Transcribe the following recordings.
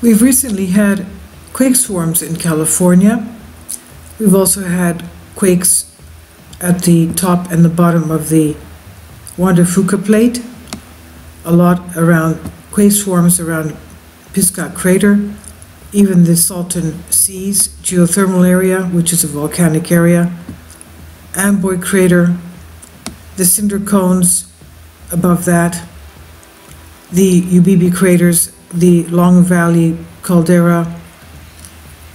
We've recently had quake swarms in California. We've also had quakes at the top and the bottom of the Juan Fuca plate, a lot around quake swarms around Pisgah Crater, even the Salton Seas geothermal area, which is a volcanic area, Ambient Crater, the cinder cones above that, the Ubibi craters, the Long Valley caldera,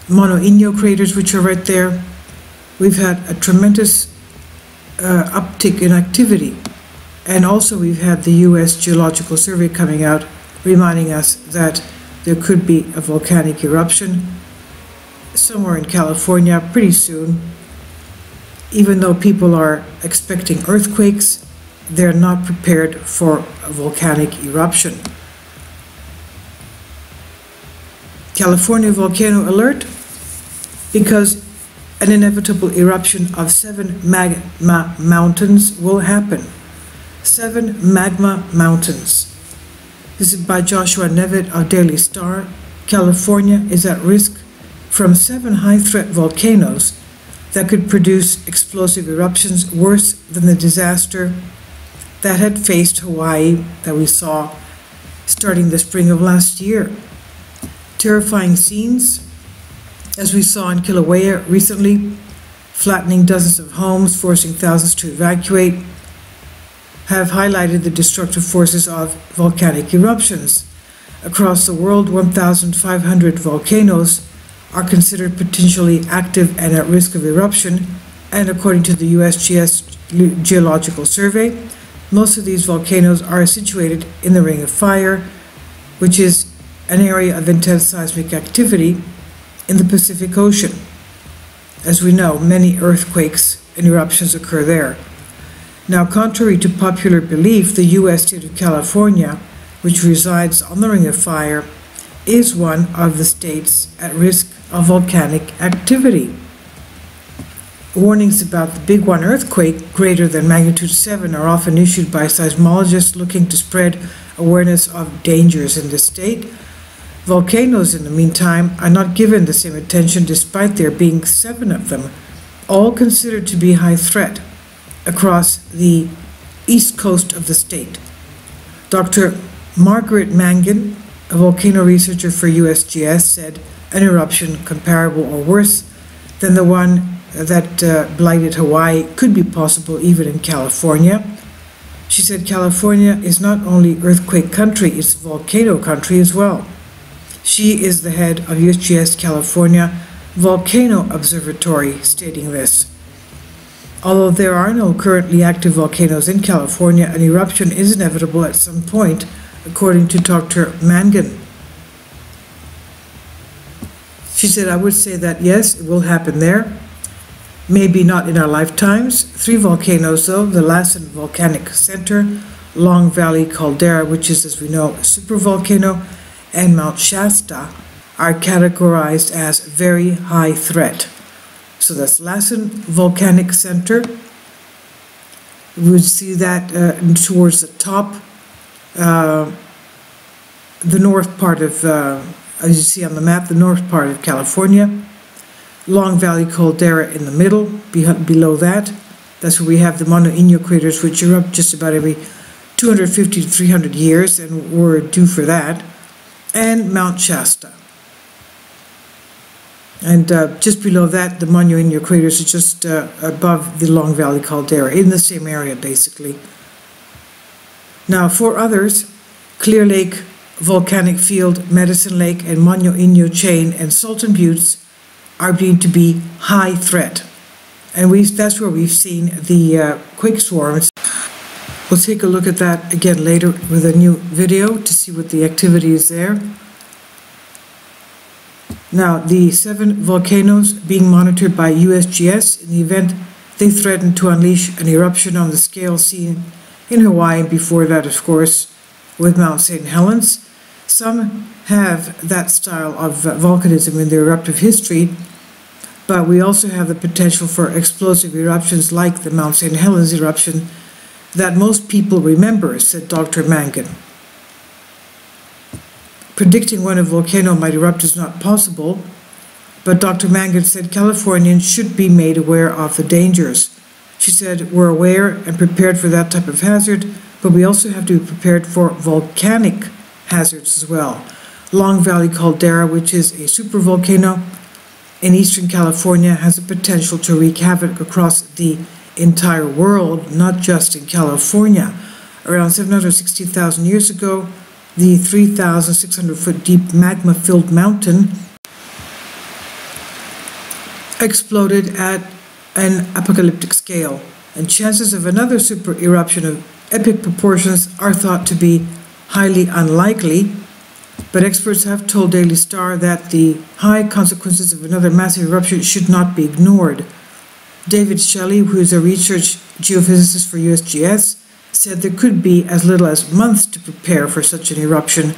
Mono Inyo craters, which are right there. We've had a tremendous uptick in activity. And also we've had the U.S. Geological Survey coming out reminding us that there could be a volcanic eruption somewhere in California pretty soon. Even though people are expecting earthquakes, they're not prepared for a volcanic eruption. California volcano alert because an inevitable eruption of 7 magma mountains will happen. 7 magma mountains. This is by Joshua Nevitt of Daily Star. California is at risk from 7 high-threat volcanoes that could produce explosive eruptions worse than the disaster that had faced Hawaii that we saw starting the spring of last year. Terrifying scenes, as we saw in Kilauea recently, flattening dozens of homes, forcing thousands to evacuate, have highlighted the destructive forces of volcanic eruptions. Across the world, 1,500 volcanoes are considered potentially active and at risk of eruption, and according to the USGS Geological Survey, most of these volcanoes are situated in the Ring of Fire, which is an area of intense seismic activity in the Pacific Ocean. As we know, many earthquakes and eruptions occur there. Now, contrary to popular belief, the U.S. state of California, which resides on the Ring of Fire, is one of the states at risk of volcanic activity. Warnings about the Big One earthquake greater than magnitude 7 are often issued by seismologists looking to spread awareness of dangers in the state. Volcanoes, in the meantime, are not given the same attention despite there being 7 of them, all considered to be high threat across the east coast of the state. Dr. Margaret Mangan, a volcano researcher for USGS, said an eruption comparable or worse than the one that blighted Hawaii could be possible even in California. She said California is not only earthquake country, it's volcano country as well. She is the head of USGS California Volcano Observatory, stating this. Although there are no currently active volcanoes in California, an eruption is inevitable at some point, according to Dr. Mangan. She said, I would say that yes, it will happen there. Maybe not in our lifetimes. 3 volcanoes, though, the Lassen Volcanic Center, Long Valley Caldera, which is, as we know, a supervolcano, and Mount Shasta, are categorized as very high threat. So that's Lassen Volcanic Center. We would see that towards the top, the north part of, as you see on the map, the north part of California. Long Valley Caldera in the middle, below that. That's where we have the Mono Inyo craters, which erupt just about every 250 to 300 years, and we're due for that. And Mount Shasta. And just below that, the Mono Inyo craters are just above the Long Valley Caldera, in the same area, basically. Now, 4 others, Clear Lake, Volcanic Field, Medicine Lake, and Mono Inyo Chain, and Salton Buttes, are deemed to be high threat. And that's where we've seen the quake swarms. We'll take a look at that again later with a new video to see what the activity is there. Now, the 7 volcanoes being monitored by USGS in the event they threaten to unleash an eruption on the scale seen in Hawaii, and before that, of course, with Mount St Helens. Some have that style of volcanism in their eruptive history, but we also have the potential for explosive eruptions like the Mount St Helens eruption that most people remember, said Dr. Mangan. predicting when a volcano might erupt is not possible, but Dr. Mangan said Californians should be made aware of the dangers. She said, we're aware and prepared for that type of hazard, but we also have to be prepared for volcanic hazards as well. Long Valley Caldera, which is a supervolcano in eastern California, has the potential to wreak havoc across the entire world, not just in California. Around 760,000 years ago, the 3,600-foot deep magma-filled mountain exploded at an apocalyptic scale, and chances of another super eruption of epic proportions are thought to be highly unlikely, but experts have told Daily Star that the high consequences of another massive eruption should not be ignored. David Shelley, who is a research geophysicist for USGS, said there could be as little as months to prepare for such an eruption.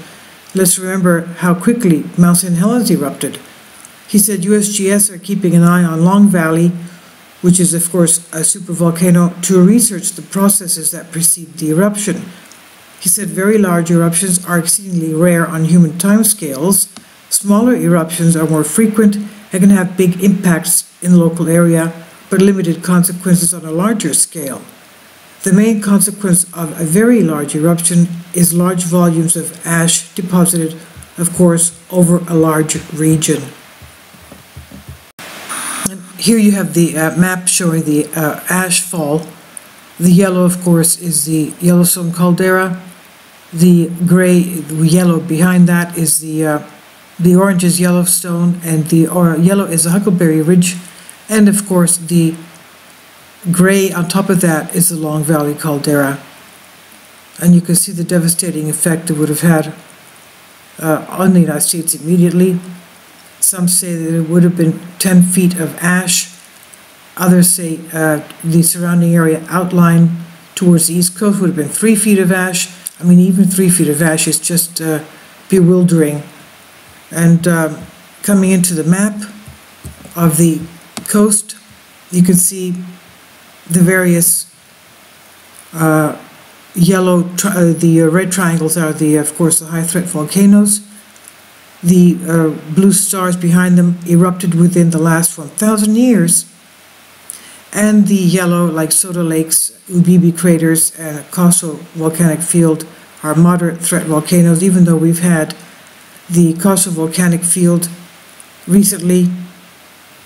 Let's remember how quickly Mount St Helens erupted. He said USGS are keeping an eye on Long Valley, which is of course a supervolcano, to research the processes that precede the eruption. He said very large eruptions are exceedingly rare on human timescales. Smaller eruptions are more frequent and can have big impacts in the local area, but limited consequences on a larger scale. The main consequence of a very large eruption is large volumes of ash deposited, of course, over a large region. And here you have the map showing the ash fall. The yellow, of course, is the Yellowstone caldera. The gray, yellow behind that is the orange is Yellowstone, and the yellow is the Huckleberry Ridge, and of course the gray on top of that is the Long Valley caldera. And you can see the devastating effect it would have had on the United States immediately. Some say that it would have been 10 feet of ash. Others say the surrounding area outline towards the East Coast would have been 3 feet of ash. I mean, even 3 feet of ash is just bewildering. And coming into the map of the coast, you can see the various yellow, the red triangles are of course, the high threat volcanoes. The blue stars behind them erupted within the last 1,000 years. And the yellow, like Soda Lakes, Ubibi craters, and Coso volcanic field are moderate threat volcanoes, even though we've had the Coso volcanic field recently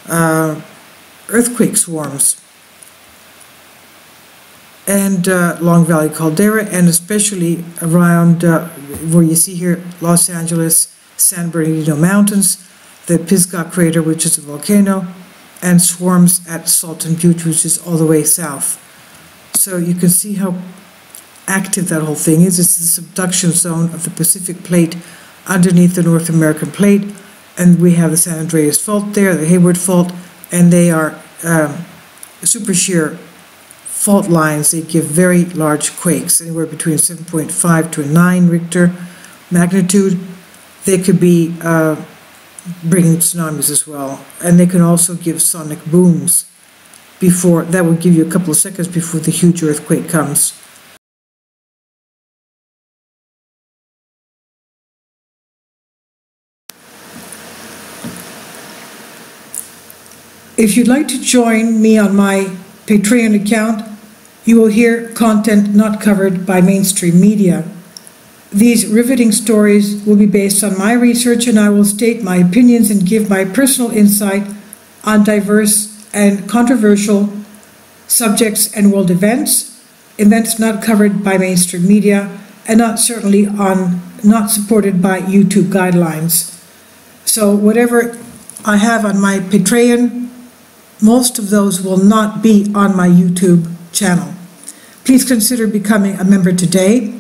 earthquake swarms. And Long Valley caldera, and especially around where you see here Los Angeles, San Bernardino Mountains, the Pisgah crater, which is a volcano, and swarms at Salton Butte, which is all the way south. So you can see how active that whole thing is. It's the subduction zone of the Pacific Plate underneath the North American Plate, and we have the San Andreas Fault there, the Hayward Fault, and they are super shear fault lines. They give very large quakes, anywhere between 7.5 to a 9 Richter magnitude. They could be bringing tsunamis as well, and they can also give sonic booms before, that will give you a couple of seconds before the huge earthquake comes. If you'd like to join me on my Patreon account, you will hear content not covered by mainstream media. These riveting stories will be based on my research, and I will state my opinions and give my personal insight on diverse and controversial subjects and world events not covered by mainstream media, and not supported by YouTube guidelines. So whatever I have on my Patreon, most of those will not be on my YouTube channel. Please consider becoming a member today.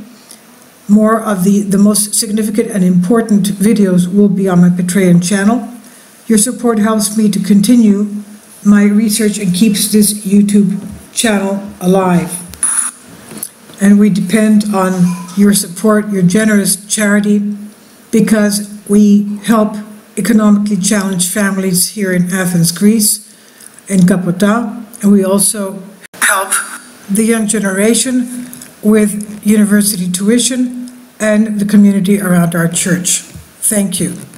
More of the most significant and important videos will be on my Patreon channel. Your support helps me to continue my research and keeps this YouTube channel alive. And we depend on your support, your generous charity, because we help economically challenged families here in Athens, Greece, in Kapota, and we also help the young generation with university tuition and the community around our church. Thank you.